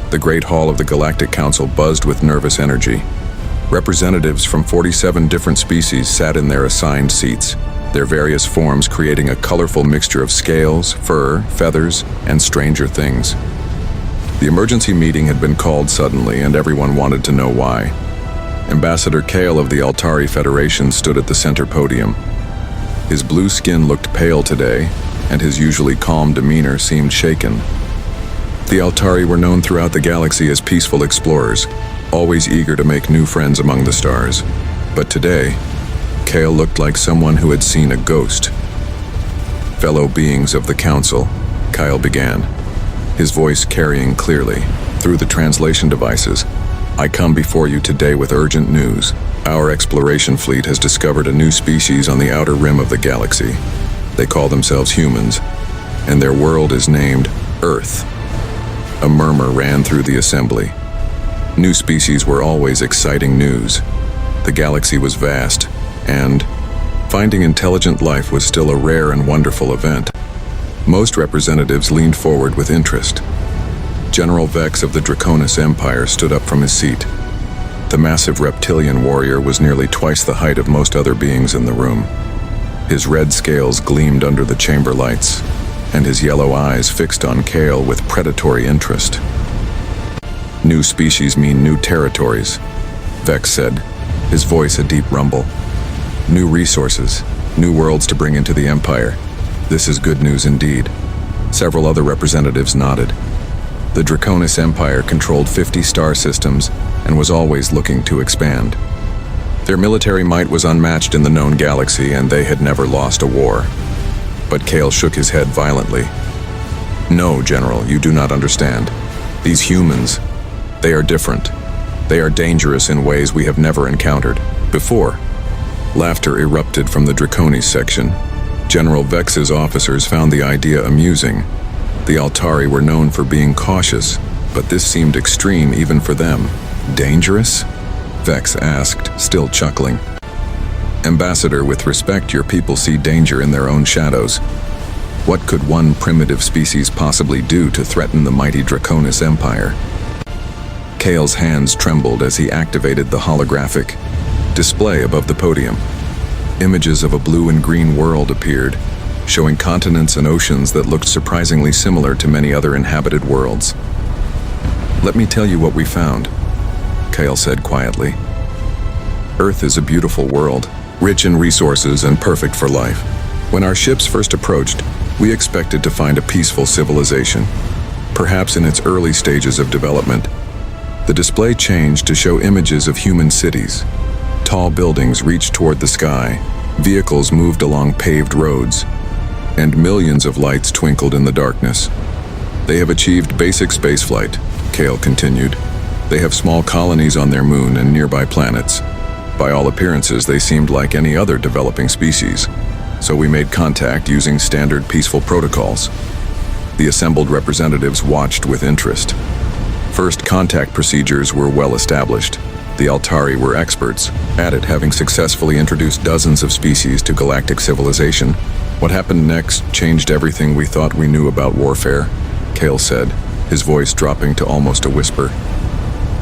The Great Hall of the Galactic Council buzzed with nervous energy. Representatives from 47 different species sat in their assigned seats, their various forms creating a colorful mixture of scales, fur, feathers, and stranger things. The emergency meeting had been called suddenly, and everyone wanted to know why. Ambassador Kale of the Altari Federation stood at the center podium. His blue skin looked pale today, and his usually calm demeanor seemed shaken. The Altari were known throughout the galaxy as peaceful explorers, always eager to make new friends among the stars. But today, Kale looked like someone who had seen a ghost. "Fellow beings of the Council," Kyle began, his voice carrying clearly through the translation devices. "I come before you today with urgent news. Our exploration fleet has discovered a new species on the outer rim of the galaxy. They call themselves humans, and their world is named Earth." A murmur ran through the assembly. New species were always exciting news. The galaxy was vast, and finding intelligent life was still a rare and wonderful event. Most representatives leaned forward with interest. General Vex of the Draconis Empire stood up from his seat. The massive reptilian warrior was nearly twice the height of most other beings in the room. His red scales gleamed under the chamber lights, and his yellow eyes fixed on Kale with predatory interest. "New species mean new territories," Vex said, his voice a deep rumble. "New resources, new worlds to bring into the Empire. This is good news indeed." Several other representatives nodded. The Draconis Empire controlled 50 star systems and was always looking to expand. Their military might was unmatched in the known galaxy, and they had never lost a war. But Kale shook his head violently. "No, General, you do not understand. These humans, they are different. They are dangerous in ways we have never encountered before." Laughter erupted from the Draconis section. General Vex's officers found the idea amusing. The Altari were known for being cautious, but this seemed extreme even for them. "Dangerous?" Vex asked, still chuckling. "Ambassador, with respect, your people see danger in their own shadows. What could one primitive species possibly do to threaten the mighty Draconis Empire?" Kale's hands trembled as he activated the holographic display above the podium. Images of a blue and green world appeared, showing continents and oceans that looked surprisingly similar to many other inhabited worlds. "Let me tell you what we found," Kale said quietly. "Earth is a beautiful world, rich in resources and perfect for life. When our ships first approached, we expected to find a peaceful civilization, perhaps in its early stages of development. The display changed to show images of human cities. Tall buildings reached toward the sky, vehicles moved along paved roads, and millions of lights twinkled in the darkness. They have achieved basic spaceflight," Kale continued. "They have small colonies on their moon and nearby planets. By all appearances, they seemed like any other developing species, so we made contact using standard peaceful protocols." The assembled representatives watched with interest. First contact procedures were well established. The Altari were experts at it, having successfully introduced dozens of species to galactic civilization. "What happened next changed everything we thought we knew about warfare," Kale said, his voice dropping to almost a whisper.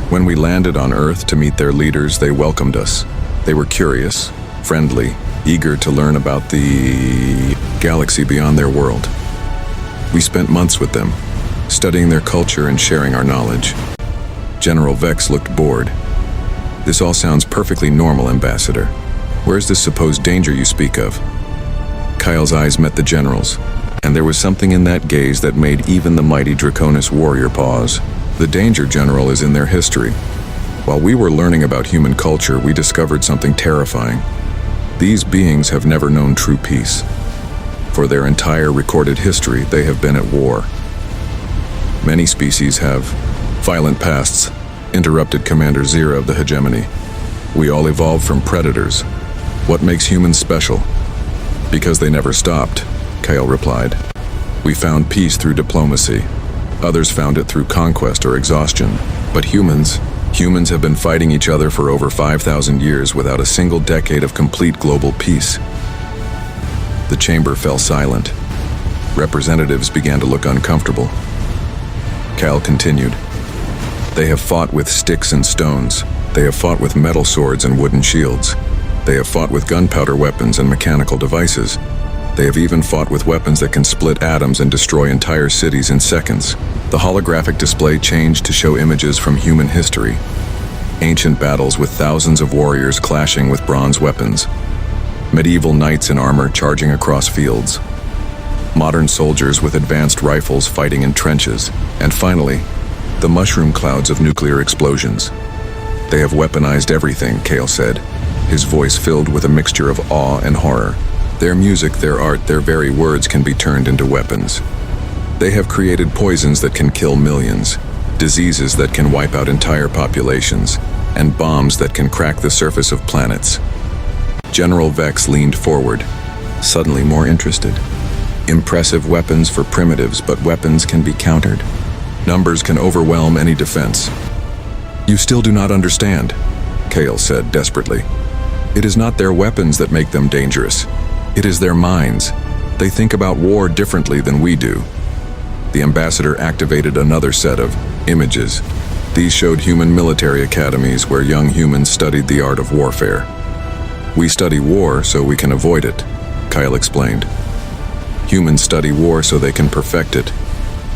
"When we landed on Earth to meet their leaders, they welcomed us. They were curious, friendly, eager to learn about the galaxy beyond their world. We spent months with them, studying their culture and sharing our knowledge." General Vex looked bored. "This all sounds perfectly normal, Ambassador. Where's this supposed danger you speak of?" Kyle's eyes met the general's, and there was something in that gaze that made even the mighty Draconis warrior pause. "The danger, General, is in their history. While we were learning about human culture, we discovered something terrifying. These beings have never known true peace. For their entire recorded history, they have been at war. Many species have violent pasts," interrupted Commander Zira of the Hegemony. "We all evolved from predators. What makes humans special?" "Because they never stopped," Kale replied. "We found peace through diplomacy. Others found it through conquest or exhaustion. But humans have been fighting each other for over 5,000 years without a single decade of complete global peace." The chamber fell silent. Representatives began to look uncomfortable. Cal continued. They have fought with sticks and stones. They have fought with metal swords and wooden shields. They have fought with gunpowder weapons and mechanical devices. They have even fought with weapons that can split atoms and destroy entire cities in seconds. The holographic display changed to show images from human history. Ancient battles with thousands of warriors clashing with bronze weapons. Medieval knights in armor charging across fields. Modern soldiers with advanced rifles fighting in trenches. And finally, the mushroom clouds of nuclear explosions. They have weaponized everything, Kale said, his voice filled with a mixture of awe and horror. Their music, their art, their very words can be turned into weapons. They have created poisons that can kill millions, diseases that can wipe out entire populations, and bombs that can crack the surface of planets. General Vex leaned forward, suddenly more interested. Impressive weapons for primitives, but weapons can be countered. Numbers can overwhelm any defense. You still do not understand, Kale said desperately. It is not their weapons that make them dangerous. It is their minds. They think about war differently than we do. The ambassador activated another set of images. These showed human military academies where young humans studied the art of warfare. We study war so we can avoid it, Kyle explained. Humans study war so they can perfect it.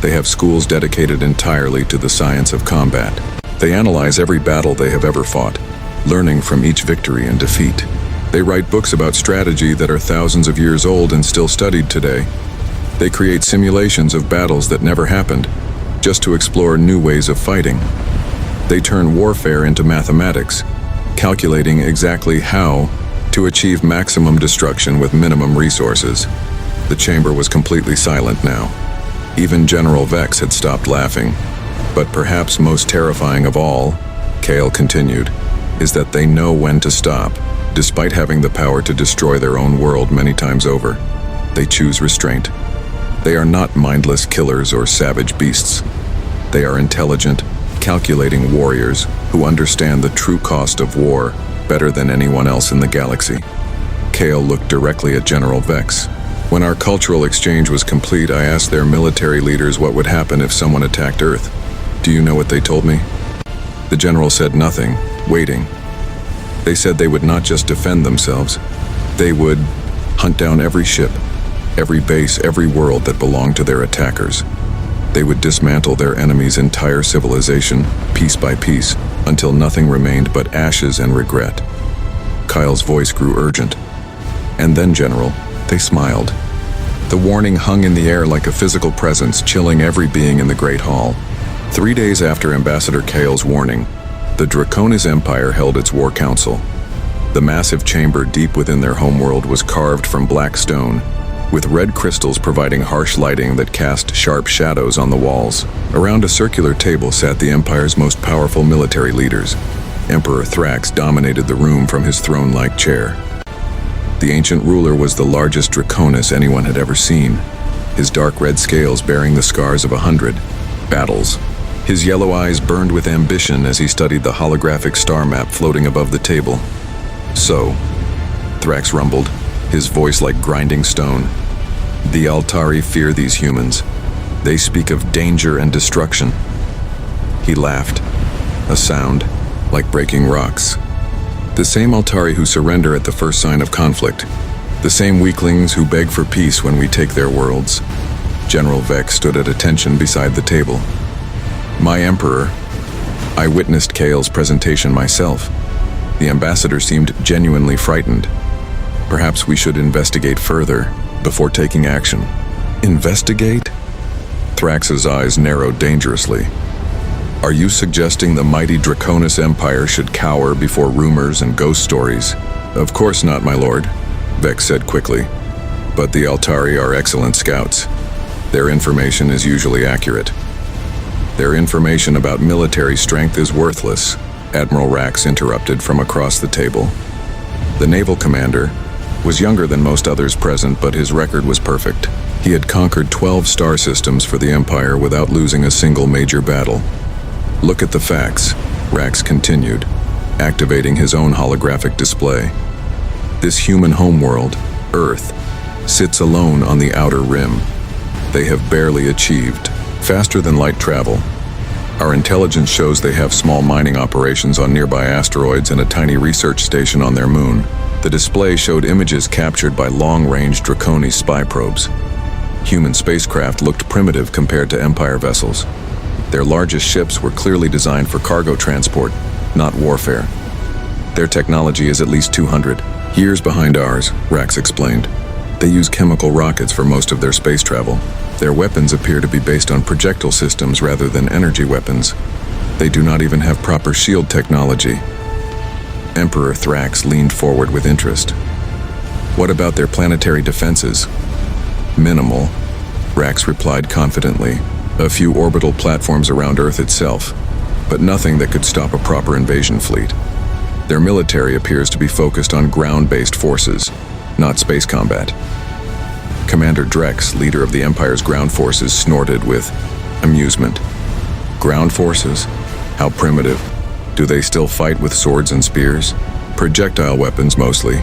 They have schools dedicated entirely to the science of combat. They analyze every battle they have ever fought, learning from each victory and defeat. They write books about strategy that are thousands of years old and still studied today. They create simulations of battles that never happened, just to explore new ways of fighting. They turn warfare into mathematics, calculating exactly how to achieve maximum destruction with minimum resources. The chamber was completely silent now. Even General Vex had stopped laughing. But perhaps most terrifying of all, Kale continued, is that they know when to stop, despite having the power to destroy their own world many times over. They choose restraint. They are not mindless killers or savage beasts. They are intelligent, calculating warriors who understand the true cost of war better than anyone else in the galaxy. Kale looked directly at General Vex. When our cultural exchange was complete, I asked their military leaders what would happen if someone attacked Earth. Do you know what they told me? The general said nothing, waiting. They said they would not just defend themselves. They would hunt down every ship, every base, every world that belonged to their attackers. They would dismantle their enemy's entire civilization, piece by piece, until nothing remained but ashes and regret. Kyle's voice grew urgent. And then, General, they smiled. The warning hung in the air like a physical presence, chilling every being in the Great Hall. 3 days after Ambassador Kale's warning, the Draconis Empire held its war council. The massive chamber deep within their homeworld was carved from black stone, with red crystals providing harsh lighting that cast sharp shadows on the walls. Around a circular table sat the Empire's most powerful military leaders. Emperor Thrax dominated the room from his throne-like chair. The ancient ruler was the largest Draconis anyone had ever seen, his dark red scales bearing the scars of 100 battles. His yellow eyes burned with ambition as he studied the holographic star map floating above the table. So, Thrax rumbled, his voice like grinding stone. The Altari fear these humans. They speak of danger and destruction. He laughed, a sound like breaking rocks. The same Altari who surrender at the first sign of conflict. The same weaklings who beg for peace when we take their worlds. General Vex stood at attention beside the table. My Emperor. I witnessed Kale's presentation myself. The ambassador seemed genuinely frightened. Perhaps we should investigate further before taking action. Investigate? Thrax's eyes narrowed dangerously. Are you suggesting the mighty Draconis Empire should cower before rumors and ghost stories? Of course not, my lord, Vex said quickly. But the Altari are excellent scouts. Their information is usually accurate. Their information about military strength is worthless, Admiral Rax interrupted from across the table. The naval commander was younger than most others present, but his record was perfect. He had conquered 12 star systems for the Empire without losing a single major battle. Look at the facts, Rax continued, activating his own holographic display. This human homeworld, Earth, sits alone on the outer rim. They have barely achieved faster than light travel. Our intelligence shows they have small mining operations on nearby asteroids and a tiny research station on their moon. The display showed images captured by long-range Draconi spy probes. Human spacecraft looked primitive compared to Empire vessels. Their largest ships were clearly designed for cargo transport, not warfare. Their technology is at least 200 years behind ours, Rax explained. They use chemical rockets for most of their space travel. Their weapons appear to be based on projectile systems rather than energy weapons. They do not even have proper shield technology. Emperor Thrax leaned forward with interest. What about their planetary defenses? Minimal, Rax replied confidently. A few orbital platforms around Earth itself, but nothing that could stop a proper invasion fleet. Their military appears to be focused on ground-based forces, not space combat. Commander Drex, leader of the Empire's ground forces, snorted with amusement. Ground forces? How primitive. Do they still fight with swords and spears? Projectile weapons mostly,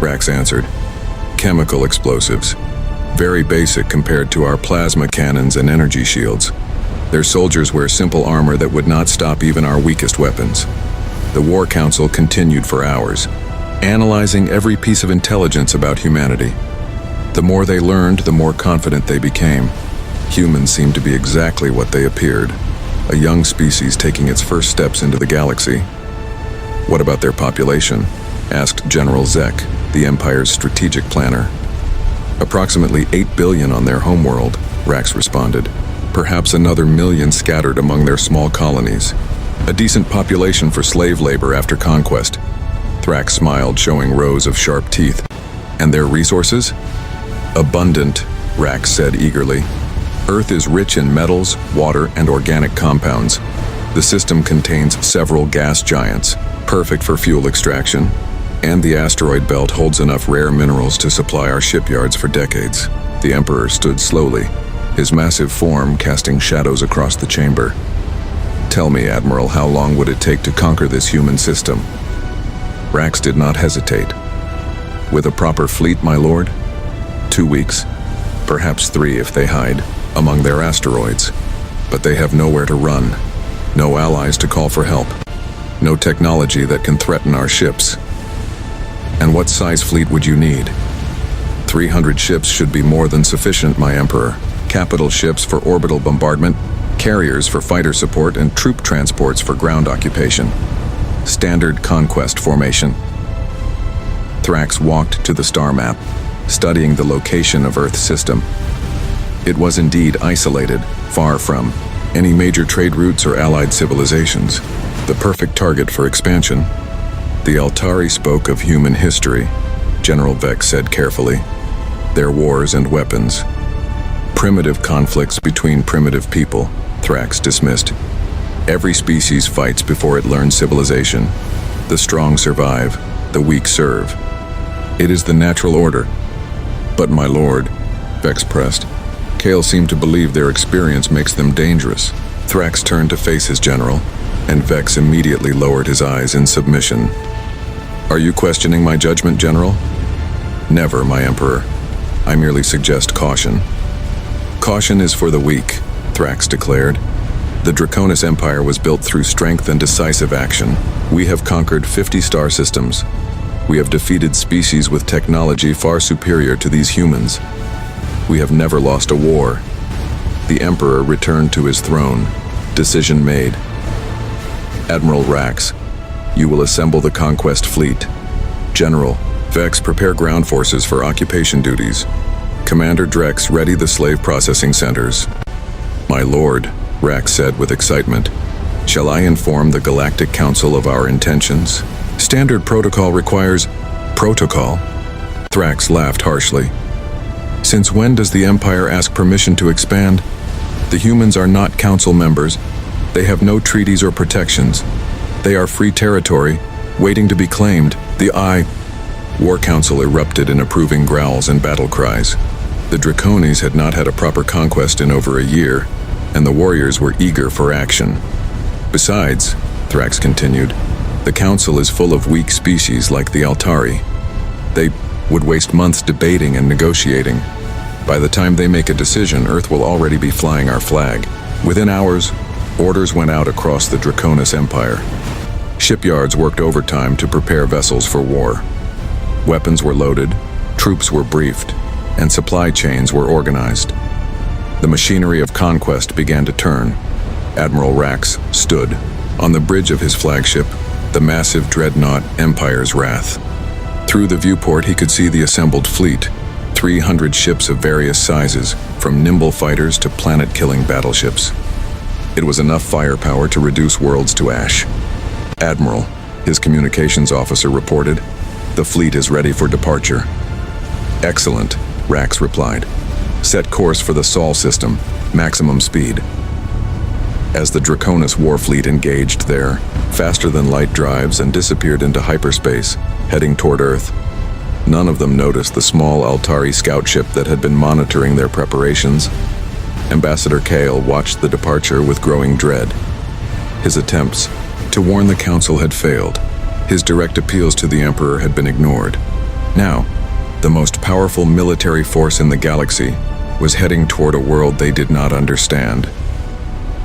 Rax answered. Chemical explosives. Very basic compared to our plasma cannons and energy shields. Their soldiers wear simple armor that would not stop even our weakest weapons. The War Council continued for hours, analyzing every piece of intelligence about humanity. The more they learned, the more confident they became. Humans seemed to be exactly what they appeared, a young species taking its first steps into the galaxy. What about their population? Asked General Zek, the Empire's strategic planner. Approximately 8 billion on their homeworld, Rax responded. Perhaps another million scattered among their small colonies. A decent population for slave labor after conquest. Thrax smiled, showing rows of sharp teeth. And their resources? Abundant, Rax said eagerly. Earth is rich in metals, water, and organic compounds. The system contains several gas giants, perfect for fuel extraction. And the asteroid belt holds enough rare minerals to supply our shipyards for decades. The Emperor stood slowly, his massive form casting shadows across the chamber. Tell me, Admiral, how long would it take to conquer this human system? Rax did not hesitate. With a proper fleet, my lord? 2 weeks. Perhaps 3 if they hide among their asteroids. But they have nowhere to run. No allies to call for help. No technology that can threaten our ships. And what size fleet would you need? 300 ships should be more than sufficient, my Emperor. Capital ships for orbital bombardment, carriers for fighter support, and troop transports for ground occupation. Standard conquest formation. Thrax walked to the star map, studying the location of Earth's system. It was indeed isolated, far from any major trade routes or allied civilizations. The perfect target for expansion. The Altari spoke of human history, General Vex said carefully. Their wars and weapons. Primitive conflicts between primitive people, Thrax dismissed. Every species fights before it learns civilization. The strong survive, the weak serve. It is the natural order. But my lord, Vex pressed. Kale seemed to believe their experience makes them dangerous. Thrax turned to face his general, and Vex immediately lowered his eyes in submission. Are you questioning my judgment, General? Never, my Emperor. I merely suggest caution. Caution is for the weak, Thrax declared. The Draconis Empire was built through strength and decisive action. We have conquered 50 star systems. We have defeated species with technology far superior to these humans. We have never lost a war. The Emperor returned to his throne. Decision made. Admiral Rax, you will assemble the conquest fleet. General, Vex, prepare ground forces for occupation duties. Commander Drex, ready the slave processing centers. My lord, Rax said with excitement, shall I inform the Galactic Council of our intentions? Standard protocol requires protocol. Thrax laughed harshly. Since when does the Empire ask permission to expand? The humans are not council members. They have no treaties or protections. They are free territory, waiting to be claimed. The War Council erupted in approving growls and battle cries. The Draconis had not had a proper conquest in over a year, and the warriors were eager for action. Besides, Thrax continued, the Council is full of weak species like the Altari. They would waste months debating and negotiating. By the time they make a decision, Earth will already be flying our flag. Within hours Orders went out across the Draconis Empire. Shipyards worked overtime to prepare vessels for war. Weapons were loaded, troops were briefed, and supply chains were organized. The machinery of conquest began to turn. Admiral Rax stood on the bridge of his flagship, the massive dreadnought Empire's Wrath. Through the viewport he could see the assembled fleet, 300 ships of various sizes, from nimble fighters to planet-killing battleships. It was enough firepower to reduce worlds to ash. "Admiral," his communications officer reported, "the fleet is ready for departure." "Excellent," Rax replied. "Set course for the Sol system, maximum speed." As the Draconis warfleet engaged there, faster-than-light drives, and disappeared into hyperspace, heading toward Earth, none of them noticed the small Altari scout ship that had been monitoring their preparations. Ambassador Kale watched the departure with growing dread. His attempts to warn the Council had failed. His direct appeals to the Emperor had been ignored. Now, the most powerful military force in the galaxy was heading toward a world they did not understand.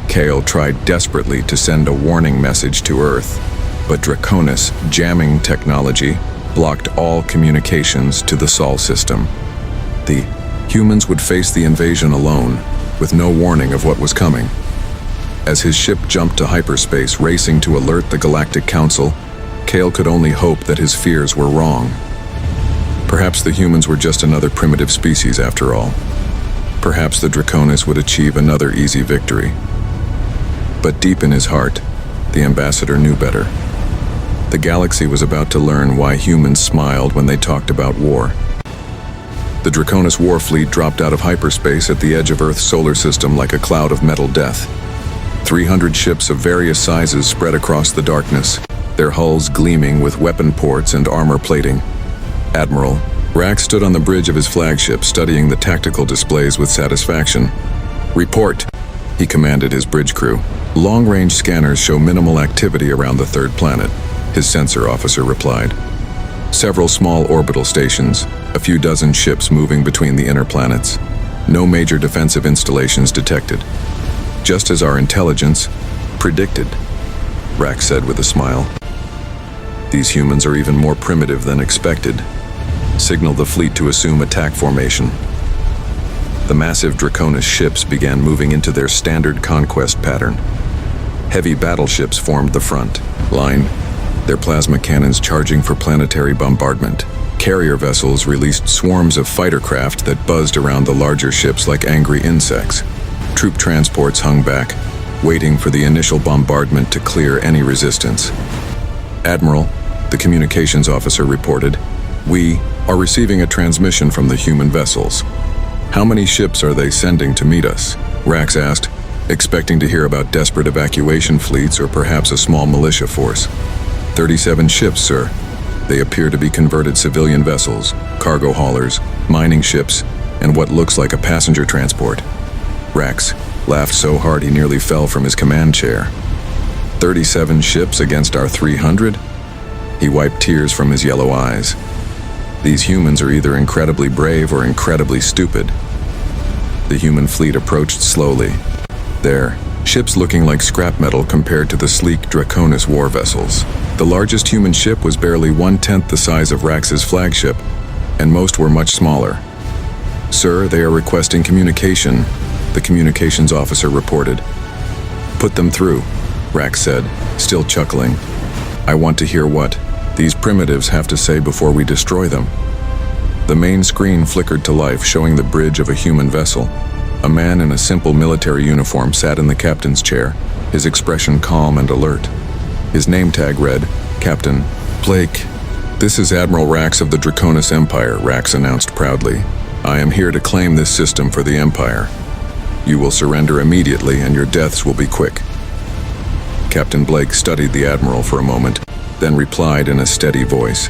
Kale tried desperately to send a warning message to Earth, but Draconis jamming technology blocked all communications to the Sol system. The humans would face the invasion alone, with no warning of what was coming. As his ship jumped to hyperspace, racing to alert the Galactic Council, Kale could only hope that his fears were wrong. Perhaps the humans were just another primitive species after all. Perhaps the Draconis would achieve another easy victory. But deep in his heart, the ambassador knew better. The galaxy was about to learn why humans smiled when they talked about war. The Draconis warfleet dropped out of hyperspace at the edge of Earth's solar system like a cloud of metal death. 300 ships of various sizes spread across the darkness, their hulls gleaming with weapon ports and armor plating. Admiral Rax stood on the bridge of his flagship, studying the tactical displays with satisfaction. "Report," he commanded his bridge crew. "Long-range scanners show minimal activity around the third planet," his sensor officer replied. "Several small orbital stations, a few dozen ships moving between the inner planets. No major defensive installations detected. Just as our intelligence predicted," Rax said with a smile. "These humans are even more primitive than expected. Signal the fleet to assume attack formation." The massive Draconis ships began moving into their standard conquest pattern. Heavy battleships formed the front line, their plasma cannons charging for planetary bombardment. Carrier vessels released swarms of fighter craft that buzzed around the larger ships like angry insects. Troop transports hung back, waiting for the initial bombardment to clear any resistance. "Admiral," the communications officer reported, "we are receiving a transmission from the human vessels." "How many ships are they sending to meet us?" Rax asked, expecting to hear about desperate evacuation fleets or perhaps a small militia force. 37 ships, sir. They appear to be converted civilian vessels, cargo haulers, mining ships, and what looks like a passenger transport. Rax laughed so hard he nearly fell from his command chair. 37 ships against our 300? He wiped tears from his yellow eyes. These humans are either incredibly brave or incredibly stupid. The human fleet approached slowly, their ships looking like scrap metal compared to the sleek Draconis war vessels. The largest human ship was barely 1/10 the size of Rax's flagship, and most were much smaller. "Sir, they are requesting communication," the communications officer reported. "Put them through," Rax said, still chuckling. "I want to hear what these primitives have to say before we destroy them." The main screen flickered to life, showing the bridge of a human vessel. A man in a simple military uniform sat in the captain's chair, his expression calm and alert. His name tag read, "Captain Blake." "This is Admiral Rax of the Draconis Empire," Rax announced proudly. "I am here to claim this system for the Empire. You will surrender immediately and your deaths will be quick." Captain Blake studied the Admiral for a moment, then replied in a steady voice.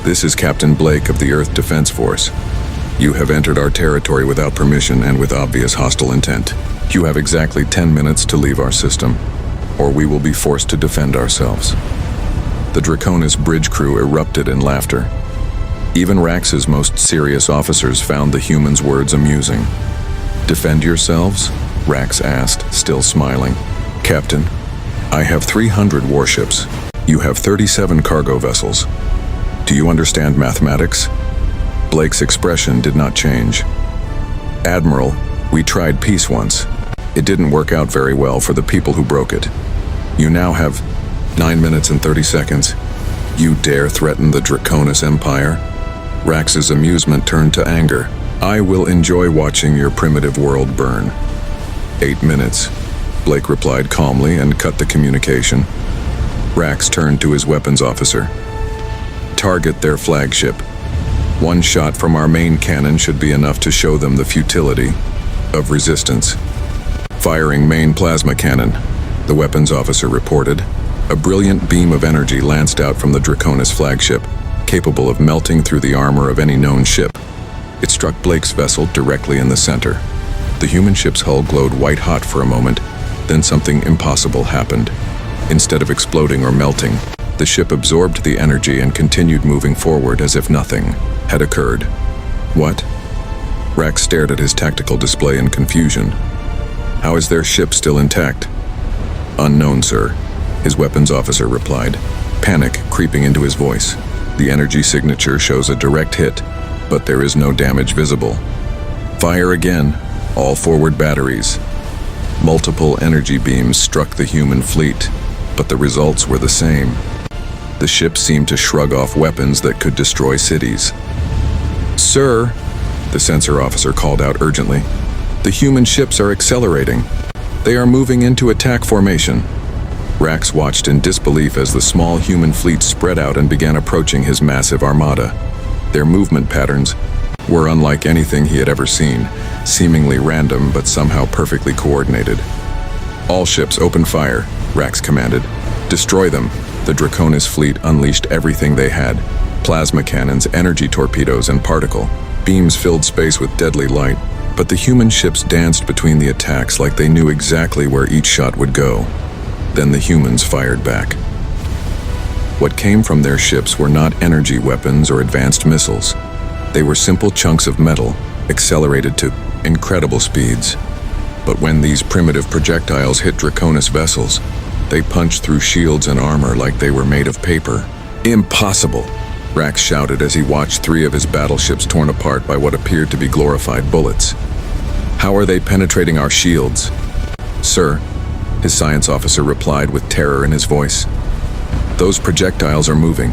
"This is Captain Blake of the Earth Defense Force. You have entered our territory without permission and with obvious hostile intent. You have exactly 10 minutes to leave our system, or we will be forced to defend ourselves." The Draconis bridge crew erupted in laughter. Even Rax's most serious officers found the humans' words amusing. "Defend yourselves?" Rax asked, still smiling. Captain, I have 300 warships. You have 37 cargo vessels. Do you understand mathematics? Blake's expression did not change. Admiral, we tried peace once. It didn't work out very well for the people who broke it. You now have 9 minutes and 30 seconds. You dare threaten the Draconis Empire? Rax's amusement turned to anger. I will enjoy watching your primitive world burn. 8 minutes, Blake replied calmly and cut the communication. Rax turned to his weapons officer. Target their flagship. One shot from our main cannon should be enough to show them the futility of resistance. Firing main plasma cannon, the weapons officer reported. A brilliant beam of energy lanced out from the Draconis flagship, capable of melting through the armor of any known ship. It struck Blake's vessel directly in the center. The human ship's hull glowed white-hot for a moment, then something impossible happened. Instead of exploding or melting, the ship absorbed the energy and continued moving forward as if nothing had occurred. What? Rax stared at his tactical display in confusion. How is their ship still intact? Unknown, sir, his weapons officer replied, panic creeping into his voice. The energy signature shows a direct hit, but there is no damage visible. Fire again, all forward batteries. Multiple energy beams struck the human fleet, but the results were the same. The ship seemed to shrug off weapons that could destroy cities. Sir, the sensor officer called out urgently, the human ships are accelerating. They are moving into attack formation. Rax watched in disbelief as the small human fleet spread out and began approaching his massive armada. Their movement patterns were unlike anything he had ever seen, seemingly random but somehow perfectly coordinated. All ships open fire, Rax commanded. Destroy them. The Draconis fleet unleashed everything they had. Plasma cannons, energy torpedoes, and particle beams filled space with deadly light, but the human ships danced between the attacks like they knew exactly where each shot would go. Then the humans fired back. What came from their ships were not energy weapons or advanced missiles. They were simple chunks of metal, accelerated to incredible speeds. But when these primitive projectiles hit Draconis vessels, they punched through shields and armor like they were made of paper. Impossible! Rax shouted as he watched 3 of his battleships torn apart by what appeared to be glorified bullets. How are they penetrating our shields? Sir, his science officer replied with terror in his voice. Those projectiles are moving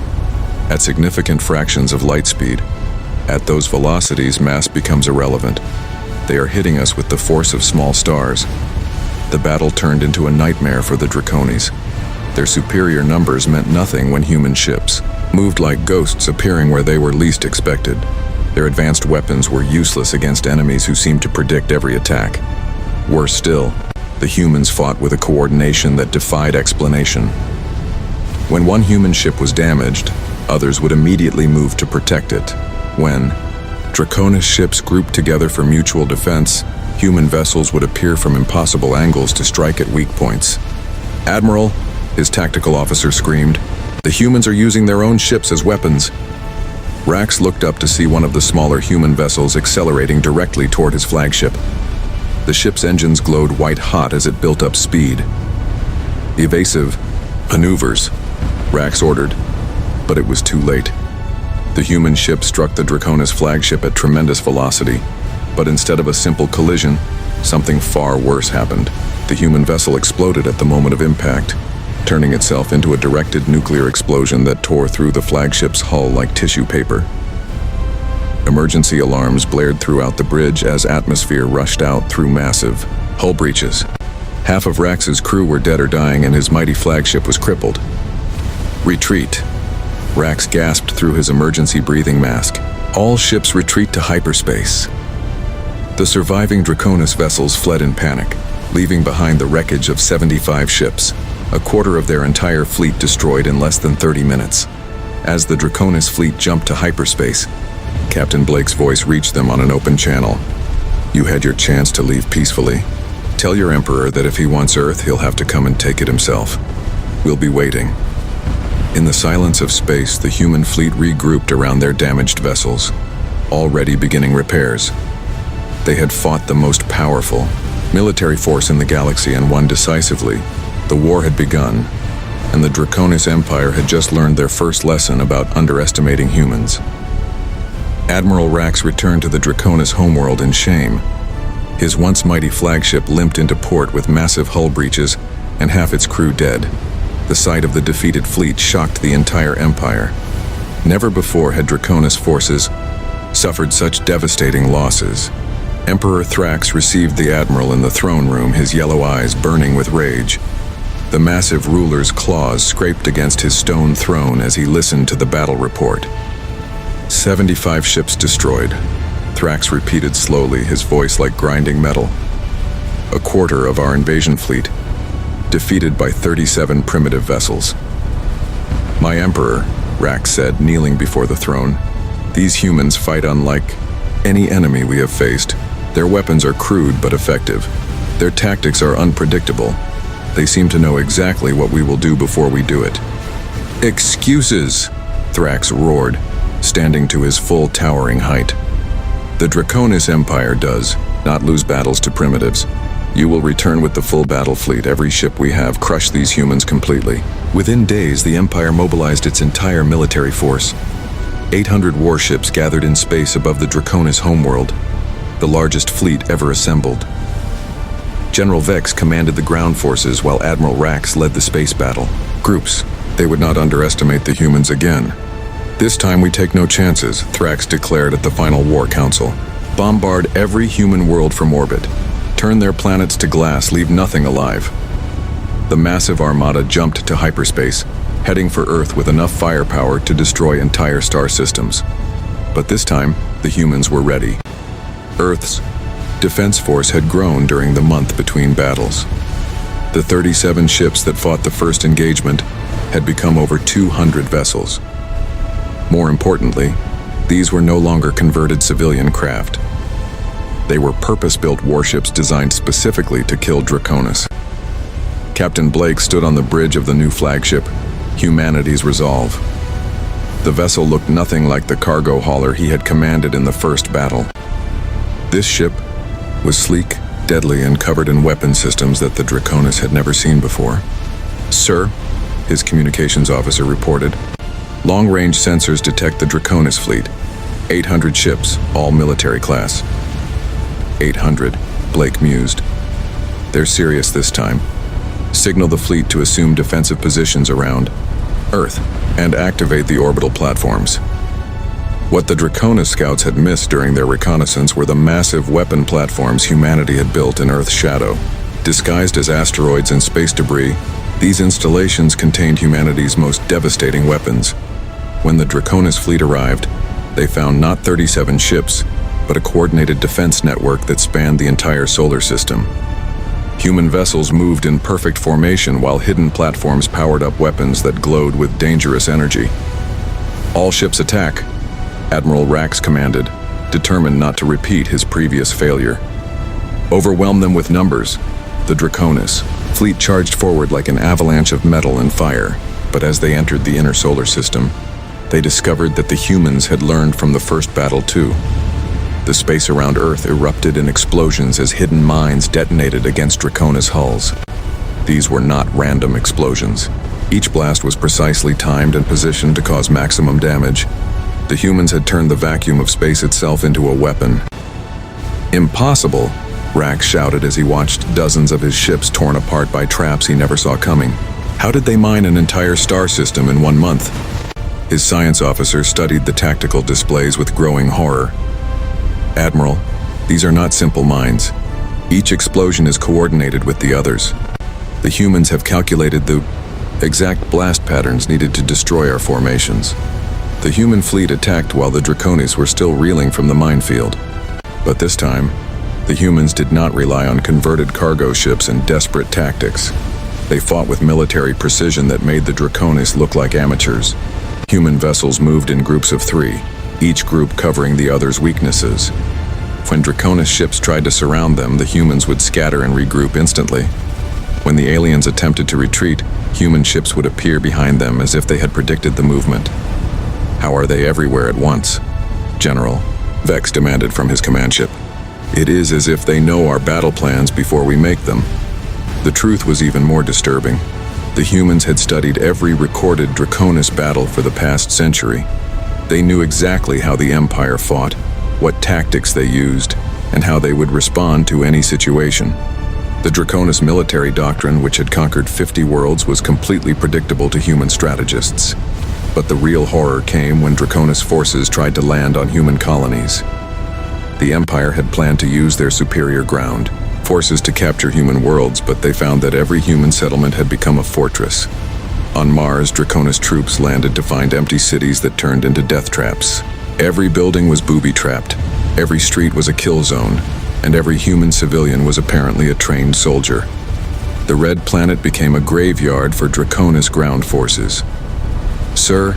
at significant fractions of light speed. At those velocities, mass becomes irrelevant. They are hitting us with the force of small stars. The battle turned into a nightmare for the Draconis. Their superior numbers meant nothing when human ships moved like ghosts, appearing where they were least expected. Their advanced weapons were useless against enemies who seemed to predict every attack. Worse still, the humans fought with a coordination that defied explanation. When one human ship was damaged, others would immediately move to protect it. When Draconis ships grouped together for mutual defense, human vessels would appear from impossible angles to strike at weak points. Admiral, his tactical officer screamed, the humans are using their own ships as weapons. Rax looked up to see one of the smaller human vessels accelerating directly toward his flagship. The ship's engines glowed white-hot as it built up speed. Evasive maneuvers, Rax ordered, but it was too late. The human ship struck the Draconis flagship at tremendous velocity, but instead of a simple collision, something far worse happened. The human vessel exploded at the moment of impact, turning itself into a directed nuclear explosion that tore through the flagship's hull like tissue paper. Emergency alarms blared throughout the bridge as atmosphere rushed out through massive hull breaches. Half of Rax's crew were dead or dying, and his mighty flagship was crippled. Retreat. Rax gasped through his emergency breathing mask. All ships retreat to hyperspace. The surviving Draconis vessels fled in panic, leaving behind the wreckage of 75 ships, a quarter of their entire fleet destroyed in less than 30 minutes. As the Draconis fleet jumped to hyperspace, Captain Blake's voice reached them on an open channel. You had your chance to leave peacefully. Tell your Emperor that if he wants Earth, he'll have to come and take it himself. We'll be waiting. In the silence of space, the human fleet regrouped around their damaged vessels, already beginning repairs. They had fought the most powerful military force in the galaxy and won decisively, The war had begun, and the Draconis Empire had just learned their first lesson about underestimating humans. Admiral Rax returned to the Draconis homeworld in shame. His once mighty flagship limped into port with massive hull breaches and half its crew dead. The sight of the defeated fleet shocked the entire empire. Never before had Draconis forces suffered such devastating losses. Emperor Thrax received the admiral in the throne room, his yellow eyes burning with rage. The massive ruler's claws scraped against his stone throne as he listened to the battle report. 75 ships destroyed, Thrax repeated slowly, his voice like grinding metal. A quarter of our invasion fleet, defeated by 37 primitive vessels. My emperor, Rax said, kneeling before the throne. These humans fight unlike any enemy we have faced. Their weapons are crude but effective. Their tactics are unpredictable. They seem to know exactly what we will do before we do it. Excuses, Thrax roared, standing to his full towering height. The Draconis Empire does not lose battles to primitives. You will return with the full battle fleet. Every ship we have crushed these humans completely. Within days, the Empire mobilized its entire military force. 800 warships gathered in space above the Draconis homeworld, the largest fleet ever assembled. General Vex commanded the ground forces while Admiral Rax led the space battle. Groups. They would not underestimate the humans again. This time we take no chances, Thrax declared at the final war council. Bombard every human world from orbit. Turn their planets to glass, leave nothing alive. The massive armada jumped to hyperspace, heading for Earth with enough firepower to destroy entire star systems. But this time, the humans were ready. Earth's defense force had grown during the month between battles. The 37 ships that fought the first engagement had become over 200 vessels. More importantly, these were no longer converted civilian craft. They were purpose-built warships designed specifically to kill Draconis. Captain Blake stood on the bridge of the new flagship, Humanity's Resolve. The vessel looked nothing like the cargo hauler he had commanded in the first battle. This ship was sleek, deadly, and covered in weapon systems that the Draconis had never seen before. Sir, his communications officer reported, long-range sensors detect the Draconis fleet. 800 ships, all military class. 800, Blake mused. They're serious this time. Signal the fleet to assume defensive positions around Earth and activate the orbital platforms. What the Draconis scouts had missed during their reconnaissance were the massive weapon platforms humanity had built in Earth's shadow. Disguised as asteroids and space debris, these installations contained humanity's most devastating weapons. When the Draconis fleet arrived, they found not 37 ships, but a coordinated defense network that spanned the entire solar system. Human vessels moved in perfect formation while hidden platforms powered up weapons that glowed with dangerous energy. All ships attack, Admiral Rax commanded, determined not to repeat his previous failure. Overwhelm them with numbers. The Draconis fleet charged forward like an avalanche of metal and fire, but as they entered the inner solar system, they discovered that the humans had learned from the first battle too. The space around Earth erupted in explosions as hidden mines detonated against Draconis hulls. These were not random explosions. Each blast was precisely timed and positioned to cause maximum damage. The humans had turned the vacuum of space itself into a weapon. Impossible, Rax shouted as he watched dozens of his ships torn apart by traps he never saw coming. How did they mine an entire star system in 1 month? His science officer studied the tactical displays with growing horror. Admiral, these are not simple mines. Each explosion is coordinated with the others. The humans have calculated the exact blast patterns needed to destroy our formations. The human fleet attacked while the Draconis were still reeling from the minefield. But this time, the humans did not rely on converted cargo ships and desperate tactics. They fought with military precision that made the Draconis look like amateurs. Human vessels moved in groups of 3, each group covering the other's weaknesses. When Draconis ships tried to surround them, the humans would scatter and regroup instantly. When the aliens attempted to retreat, human ships would appear behind them as if they had predicted the movement. How are they everywhere at once? General, Vex demanded from his command ship. It is as if they know our battle plans before we make them. The truth was even more disturbing. The humans had studied every recorded Draconis battle for the past century. They knew exactly how the Empire fought, what tactics they used, and how they would respond to any situation. The Draconis military doctrine, which had conquered 50 worlds, was completely predictable to human strategists. But the real horror came when Draconis forces tried to land on human colonies. The Empire had planned to use their superior ground forces to capture human worlds, but they found that every human settlement had become a fortress. On Mars, Draconis troops landed to find empty cities that turned into death traps. Every building was booby-trapped, every street was a kill zone, and every human civilian was apparently a trained soldier. The Red Planet became a graveyard for Draconis ground forces. "Sir,"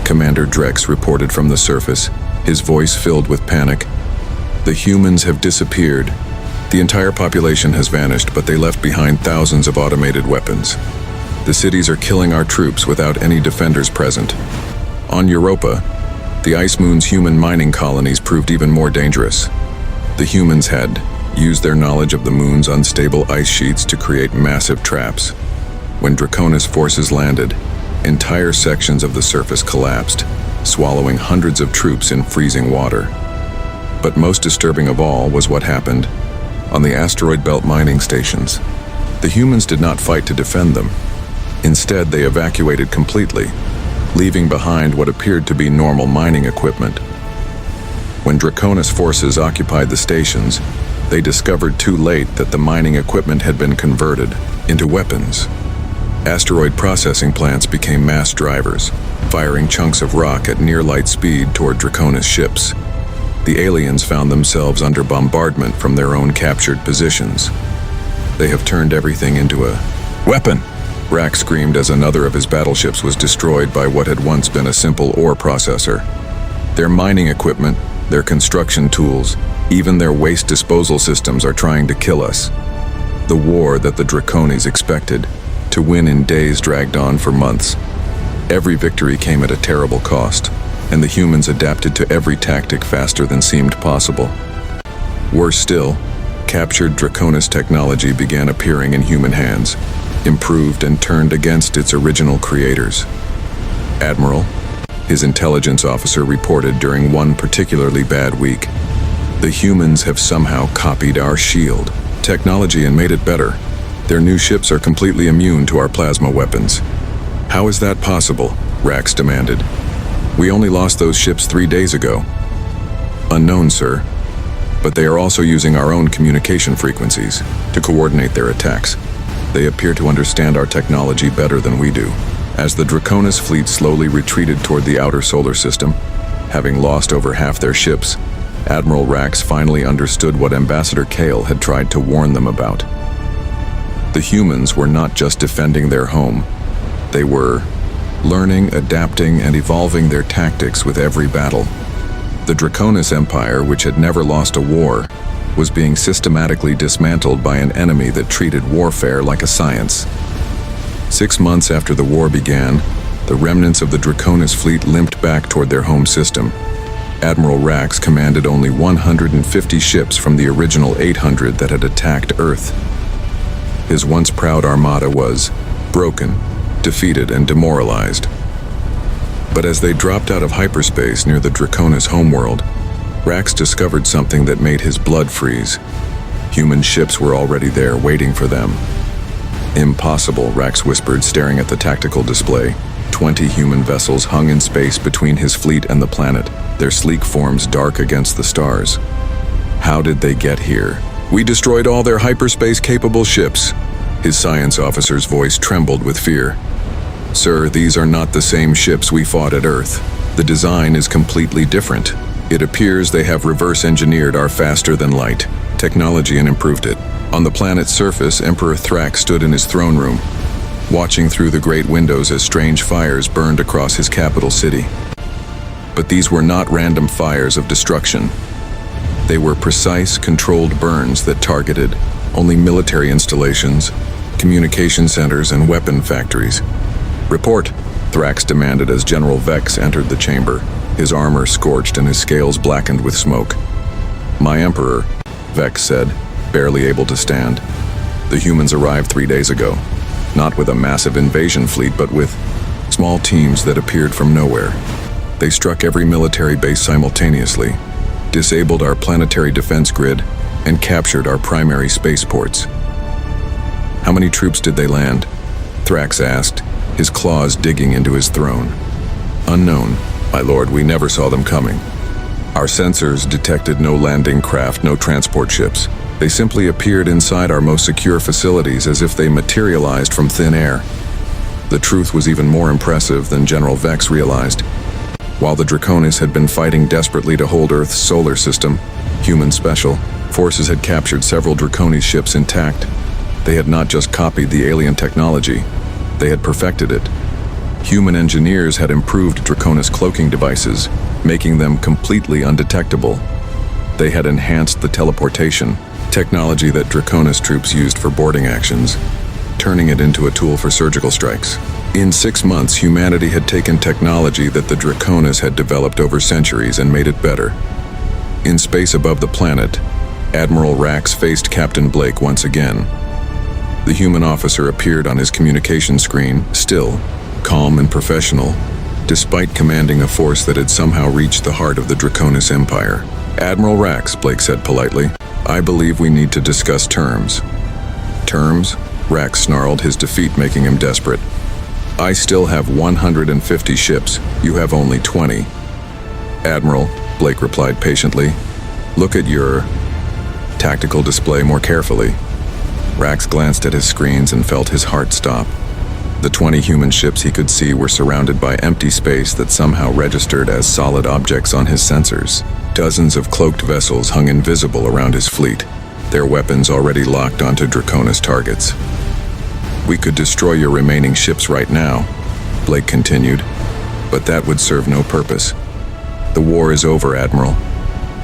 Commander Drex reported from the surface, his voice filled with panic, "the humans have disappeared. The entire population has vanished, but they left behind thousands of automated weapons. The cities are killing our troops without any defenders present. On Europa, the Ice Moon's human mining colonies proved even more dangerous. The humans had used their knowledge of the moon's unstable ice sheets to create massive traps. When Draconis forces landed, entire sections of the surface collapsed, swallowing hundreds of troops in freezing water. But most disturbing of all was what happened on the asteroid belt mining stations. The humans did not fight to defend them. Instead, they evacuated completely, leaving behind what appeared to be normal mining equipment. When Draconis forces occupied the stations, they discovered too late that the mining equipment had been converted into weapons. Asteroid processing plants became mass drivers, firing chunks of rock at near-light speed toward Draconis ships. The aliens found themselves under bombardment from their own captured positions. "They have turned everything into a weapon," Rack screamed as another of his battleships was destroyed by what had once been a simple ore processor. "Their mining equipment, their construction tools, even their waste disposal systems are trying to kill us." The war that the Draconis expected to win in days dragged on for months. Every victory came at a terrible cost, and the humans adapted to every tactic faster than seemed possible. Worse still, captured Draconis technology began appearing in human hands, improved and turned against its original creators. "Admiral," his intelligence officer reported during one particularly bad week, "the humans have somehow copied our shield technology and made it better. Their new ships are completely immune to our plasma weapons." "How is that possible?" Rax demanded. "We only lost those ships 3 days ago." "Unknown, sir. But they are also using our own communication frequencies to coordinate their attacks. They appear to understand our technology better than we do." As the Draconis fleet slowly retreated toward the outer solar system, having lost over half their ships, Admiral Rax finally understood what Ambassador Kale had tried to warn them about. The humans were not just defending their home. They were learning, adapting, and evolving their tactics with every battle. The Draconis Empire, which had never lost a war, was being systematically dismantled by an enemy that treated warfare like a science. 6 months after the war began, the remnants of the Draconis fleet limped back toward their home system. Admiral Rax commanded only 150 ships from the original 800 that had attacked Earth. His once proud armada was broken, defeated, and demoralized. But as they dropped out of hyperspace near the Draconis homeworld, Rax discovered something that made his blood freeze. Human ships were already there, waiting for them. "Impossible," Rax whispered, staring at the tactical display. 20 human vessels hung in space between his fleet and the planet, their sleek forms dark against the stars. "How did they get here?" "We destroyed all their hyperspace-capable ships." His science officer's voice trembled with fear. "Sir, these are not the same ships we fought at Earth. The design is completely different. It appears they have reverse-engineered our faster-than-light technology and improved it." On the planet's surface, Emperor Thrax stood in his throne room, watching through the great windows as strange fires burned across his capital city. But these were not random fires of destruction. They were precise, controlled burns that targeted only military installations, communication centers, and weapon factories. "Report," Thrax demanded as General Vex entered the chamber, his armor scorched and his scales blackened with smoke. "My Emperor," Vex said, barely able to stand. The humans arrived 3 days ago, not with a massive invasion fleet, but with small teams that appeared from nowhere. They struck every military base simultaneously, disabled our planetary defense grid, and captured our primary spaceports. How many troops did they land? Thrax asked, his claws digging into his throne. Unknown, my lord, we never saw them coming. Our sensors detected no landing craft, no transport ships. They simply appeared inside our most secure facilities as if they materialized from thin air. The truth was even more impressive than General Vex realized. While the Draconis had been fighting desperately to hold Earth's solar system, human special forces had captured several Draconis ships intact. They had not just copied the alien technology, they had perfected it. Human engineers had improved Draconis cloaking devices, making them completely undetectable. They had enhanced the teleportation, technology that Draconis troops used for boarding actions, turning it into a tool for surgical strikes. In 6 months, humanity had taken technology that the Draconis had developed over centuries and made it better. In space above the planet, Admiral Rax faced Captain Blake once again. The human officer appeared on his communication screen, still, calm and professional, despite commanding a force that had somehow reached the heart of the Draconis Empire. "Admiral Rax," Blake said politely, "I believe we need to discuss terms." "Terms?" Rax snarled, his defeat making him desperate. "I still have 150 ships. You have only 20. "Admiral," Blake replied patiently, "look at your tactical display more carefully." Rax glanced at his screens and felt his heart stop. The 20 human ships he could see were surrounded by empty space that somehow registered as solid objects on his sensors. Dozens of cloaked vessels hung invisible around his fleet, their weapons already locked onto Draconis targets. "We could destroy your remaining ships right now," Blake continued, "but that would serve no purpose. The war is over, Admiral.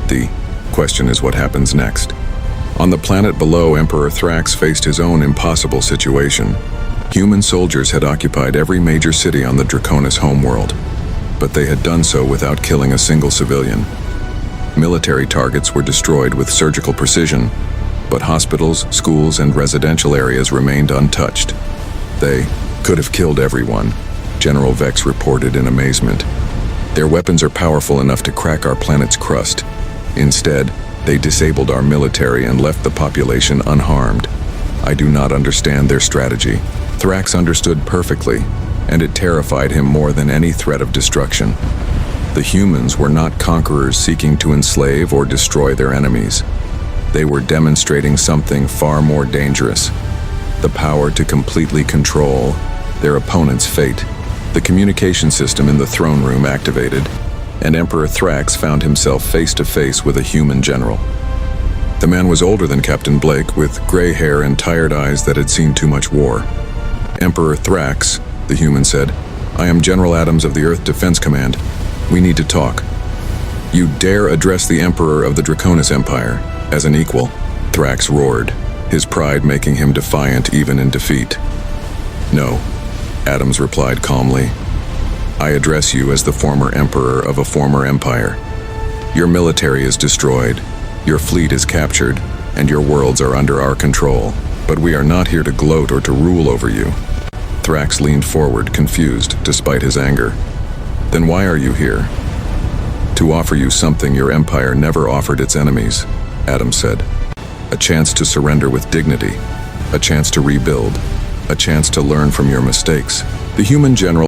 The question is what happens next." On the planet below, Emperor Thrax faced his own impossible situation. Human soldiers had occupied every major city on the Draconis homeworld, but they had done so without killing a single civilian. Military targets were destroyed with surgical precision, but hospitals, schools, and residential areas remained untouched. "They could have killed everyone," General Vex reported in amazement. "Their weapons are powerful enough to crack our planet's crust. Instead, they disabled our military and left the population unharmed. I do not understand their strategy." Thrax understood perfectly, and it terrified him more than any threat of destruction. The humans were not conquerors seeking to enslave or destroy their enemies. They were demonstrating something far more dangerous: the power to completely control their opponent's fate. The communication system in the throne room activated, and Emperor Thrax found himself face to face with a human general. The man was older than Captain Blake, with gray hair and tired eyes that had seen too much war. "Emperor Thrax," the human said, "I am General Adams of the Earth Defense Command. We need to talk." "You dare address the Emperor of the Draconis Empire as an equal?" Thrax roared, his pride making him defiant even in defeat. "No," Adams replied calmly. "I address you as the former emperor of a former empire. Your military is destroyed, your fleet is captured, and your worlds are under our control. But we are not here to gloat or to rule over you." Thrax leaned forward, confused despite his anger. "Then why are you here?" "To offer you something your empire never offered its enemies," Adams said. "A chance to surrender with dignity, a chance to rebuild, a chance to learn from your mistakes." The human general